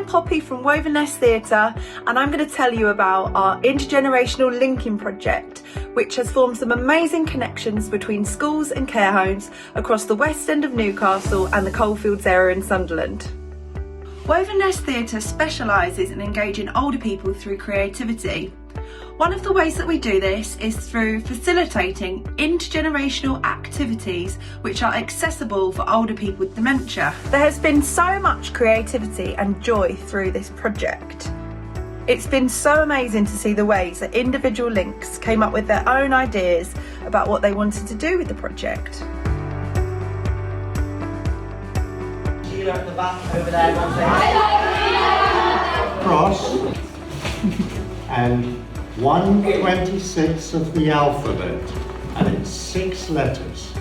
I'm Poppy from Woven Nest Theatre, and I'm going to tell you about our Intergenerational Linking project, which has formed some amazing connections between schools and care homes across the west end of Newcastle and the Coalfields area in Sunderland. Woven Nest Theatre specialises in engaging older people through creativity. One of the ways that we do this is through facilitating intergenerational activities which are accessible for older people with dementia. There has been so much creativity and joy through this project. It's been so amazing to see the ways that individual links came up with their own ideas about what they wanted to do with the project. You at the back over there, Cross and 1/26 of the alphabet, and it's 6 letters.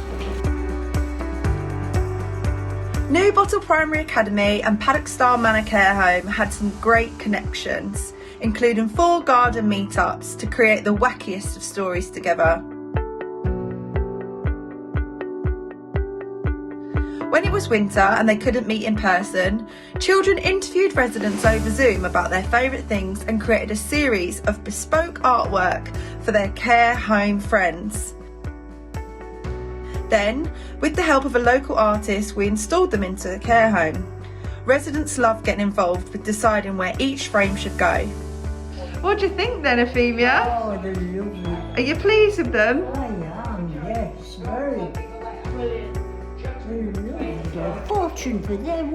New Bottle Primary Academy and Paddock Star Manor Care Home had some great connections, including 4 garden meetups to create the wackiest of stories together. When it was winter and they couldn't meet in person, children interviewed residents over Zoom about their favourite things and created a series of bespoke artwork for their care home friends. Then, with the help of a local artist, we installed them into the care home. Residents loved getting involved with deciding where each frame should go. What do you think then, Ophelia? Oh, they're lovely. Are you pleased with them? I am, yes, very. Brilliant. A fortune for them,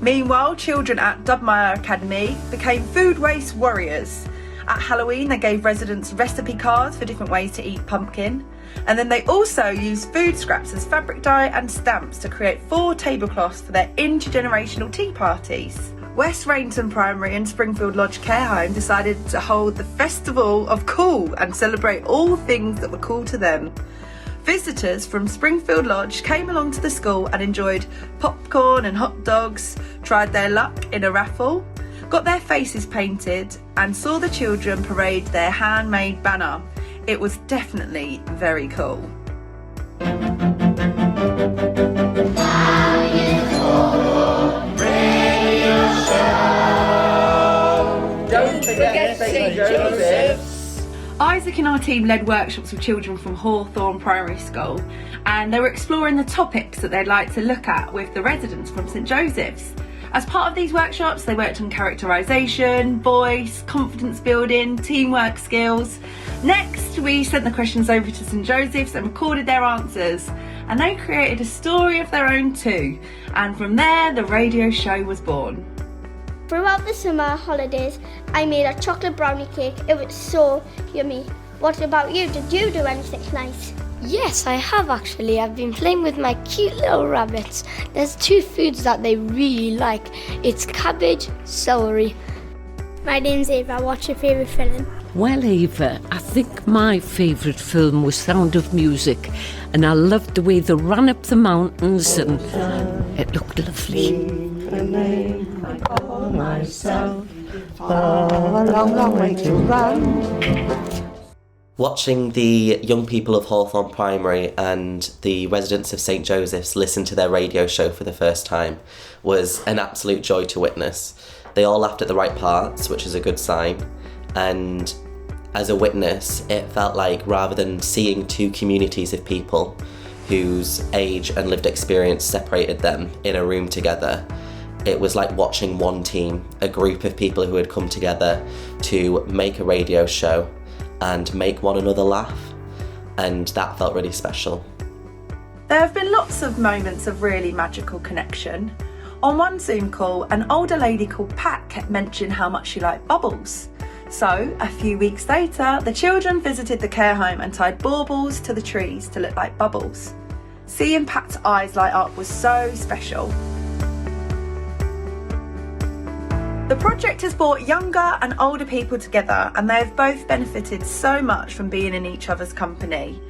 Meanwhile, children at Dunhill Academy became food waste warriors. At Halloween, they gave residents recipe cards for different ways to eat pumpkin. And then they also used food scraps as fabric dye and stamps to create 4 tablecloths for their intergenerational tea parties. West Rainton Primary and Springfield Lodge Care Home decided to hold the Festival of Cool and celebrate all things that were cool to them. Visitors from Springfield Lodge came along to the school and enjoyed popcorn and hot dogs, tried their luck in a raffle, got their faces painted and saw the children parade their handmade banner. It was definitely very cool. Don't forget St. Joseph's. Isaac and our team led workshops with children from Hawthorne Primary School, and they were exploring the topics that they'd like to look at with the residents from St Joseph's. As part of these workshops, they worked on characterisation, voice, confidence building, teamwork skills. Next, we sent the questions over to St Joseph's and recorded their answers, and they created a story of their own too, and from there the radio show was born. Throughout the summer holidays, I made a chocolate brownie cake. It was so yummy. What about you? Did you do anything nice? Yes, I have actually. I've been playing with my cute little rabbits. There's 2 foods that they really like. It's cabbage, celery. My name's Ava. What's your favourite film? Well, Ava, I think my favourite film was Sound of Music, and I loved the way they ran up the mountains and it looked lovely. I call myself a long, long way to run. Watching the young people of Hawthorne Primary and the residents of St Joseph's listen to their radio show for the first time was an absolute joy to witness. They all laughed at the right parts, which is a good sign, and as a witness, it felt like rather than seeing 2 communities of people whose age and lived experience separated them in a room together, it was like watching one team, a group of people who had come together to make a radio show and make one another laugh, and that felt really special. There have been lots of moments of really magical connection. On one Zoom call, an older lady called Pat kept mentioning how much she liked bubbles. So, a few weeks later, the children visited the care home and tied baubles to the trees to look like bubbles. Seeing Pat's eyes light up was so special. The project has brought younger and older people together, and they have both benefited so much from being in each other's company.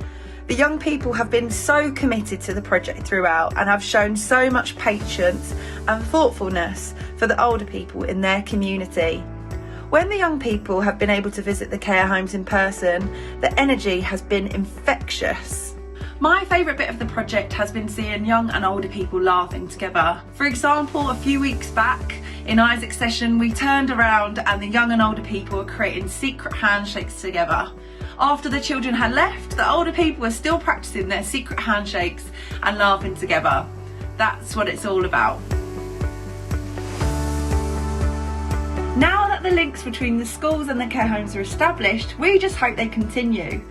The young people have been so committed to the project throughout and have shown so much patience and thoughtfulness for the older people in their community. When the young people have been able to visit the care homes in person, the energy has been infectious. My favourite bit of the project has been seeing young and older people laughing together. For example, a few weeks back in Isaac's session, we turned around and the young and older people were creating secret handshakes together. After the children had left, the older people were still practicing their secret handshakes and laughing together. That's what it's all about. Now that the links between the schools and the care homes are established, we just hope they continue.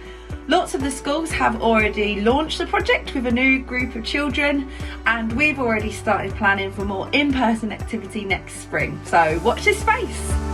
Lots of the schools have already launched the project with a new group of children, and we've already started planning for more in-person activity next spring. So watch this space.